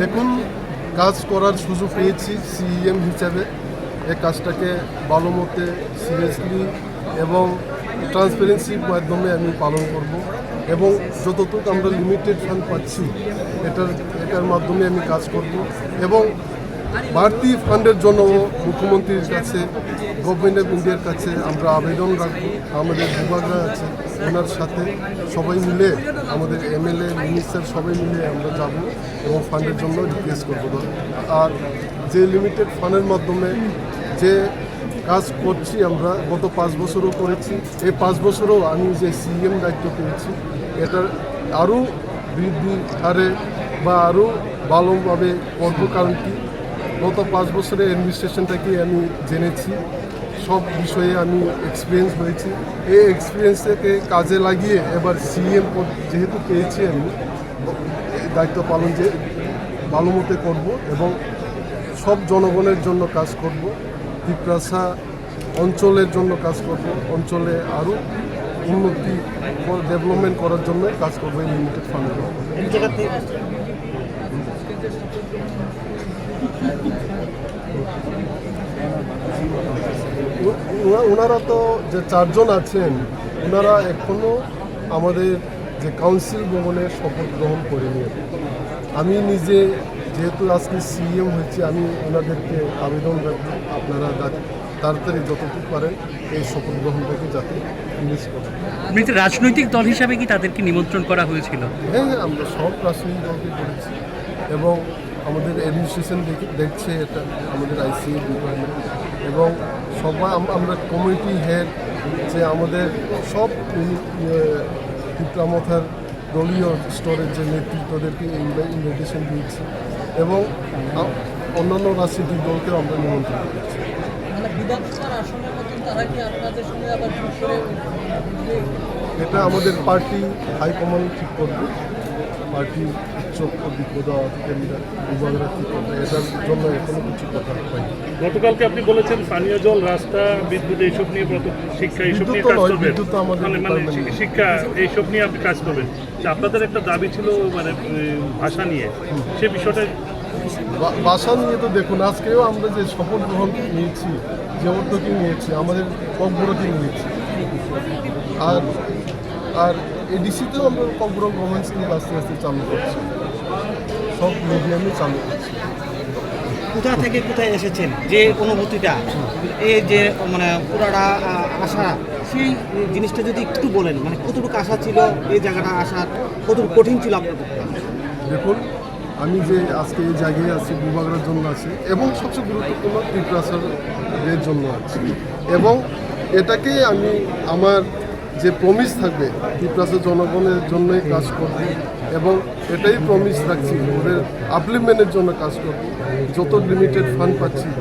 দেখুন, কাজ করার সুযোগ পেয়েছি সিএম হিসাবে। এই কাজটাকে ভালো মতে সিরিয়াসলি এবং ট্রান্সপারেন্সির মাধ্যমে আমি পালন করব এবং যতটুকু আমরা লিমিটেড ফান্ড পাচ্ছি এটার মাধ্যমে আমি কাজ করব এবং বাড়তি ফান্ডের জন্য মুখ্যমন্ত্রীর কাছে, গভর্নমেন্ট অফ ইন্ডিয়ার কাছে আমরা আবেদন রাখবো। আমাদের বিভাগরা আছে, ওনার সাথে সবাই মিলে, আমাদের এমএলএ মিনিস্টার সবাই মিলে আমরা যাব এবং ফান্ডের জন্য রিকোয়েস্ট করবো। আর যে লিমিটেড ফান্ডের মাধ্যমে যে কাজ করছি আমরা গত 5 বছরও করেছি, এই 5 বছরও আমি যে সিএম দায়িত্ব পেয়েছি এটার আরও বৃদ্ধি হারে বা আরও ভালোভাবে করবো। কারণ কি, গত 5 বছরের অ্যাডমিনিস্ট্রেশনটাকে আমি জেনেছি, সব বিষয়ে আমি এক্সপিরিয়েন্স হয়েছি। এই এক্সপিরিয়েন্সটাকে কাজে লাগিয়ে এবার সিএম যেহেতু পেয়েছি, আমি দায়িত্ব পালন যে ভালো মতো করবো এবং সব জনগণের জন্য কাজ করব। পিপরাসা অঞ্চলের জন্য কাজ করব, অঞ্চলে আরও উন্নতি ডেভেলপমেন্ট করার জন্য কাজ করবো এই লিমিটেড ফান্ডের। ওনারা তো যে 4 জন আছেন, ওনারা এখনও আমাদের যে কাউন্সিল ভবনে শপথ গ্রহণ করেনি। আমি নিজে যেহেতু আজকে সিএম হয়েছি, আমি ওনাদেরকে আবেদন রাখবো আপনারা তাড়াতাড়ি যতটুকু পারেন এই শপথ গ্রহণটাকে যাতে ফিনিশ করেন। রাজনৈতিক দল হিসাবে কি তাদেরকে নিমন্ত্রণ করা হয়েছিল? হ্যাঁ, আমরা সব রাজনৈতিক দলকে করেছি এবং আমাদের অ্যাডমিনিস্ট্রেশন দেখছে এটা, আমাদের আইসিএ ডিপার্টমেন্ট এবং সবাই আমরা কমিউনিটি হেড যে আমাদের সব পিপলামথার দলীয় স্তরের যে নেতৃত্বদেরকে ইনভিটেশন দিয়েছি এবং অন্যান্য রাজনৈতিক দলকেও আমরা নিমন্ত্রণ করেছি। এটা আমাদের পার্টি হাইকমান্ড ঠিক করবে, পার্টি পদাধিকারীরা বিভাগরা ঠিক করবে, এটার জন্য এখনো কিছু কথা হয়নি। গতকালকে আপনি বলেছেন পানীয় জল, রাস্তা, বিদ্যুৎ এইসব নিয়ে, শিক্ষা এইসব নিয়ে কাজ করবেন। শিক্ষা এইসব নিয়ে আপনি কাজ করবেন। আপনাদের একটা দাবি ছিল মানে ভাষা নিয়ে, সে বিষয়টা ভাষা নিয়ে তো দেখুন, আজকেও আমরা যে শপথ গ্রহণ নিয়েছি, যে উদ্যোগ নিয়েছি, আমাদের ককবরকে নিয়েছি। আর এডিসিতেও আমরা ককবর গভর্নমেন্ট স্কিম আস্তে আস্তে চালু করছি, সব মিডিয়ামে চালু করছি। কোথা থেকে কোথায় এসেছেন, যে অনুভূতিটা, এই যে মানে পুরাটা আশা, সেই জিনিসটা যদি একটু বলেন, মানে কতটুকু আশা ছিল এই জায়গাটা আসার, কতটুকু কঠিন ছিল আপনার পক্ষে? দেখুন, আমি যে আজকে এই জায়গায় আছি বিভাগের জন্য আছি এবং সবচেয়ে গুরুত্বপূর্ণ পিপরাসের জন্য আছি এবং এটাকে আমি আমার যে প্রমিস থাকবে পিপরাসের জনগণের জন্যই কাজ করব এবং এটাই প্রমিস রাখছি, ওদের আপলিমেন্টের জন্য কাজ করব। যত লিমিটেড ফান্ড পাচ্ছি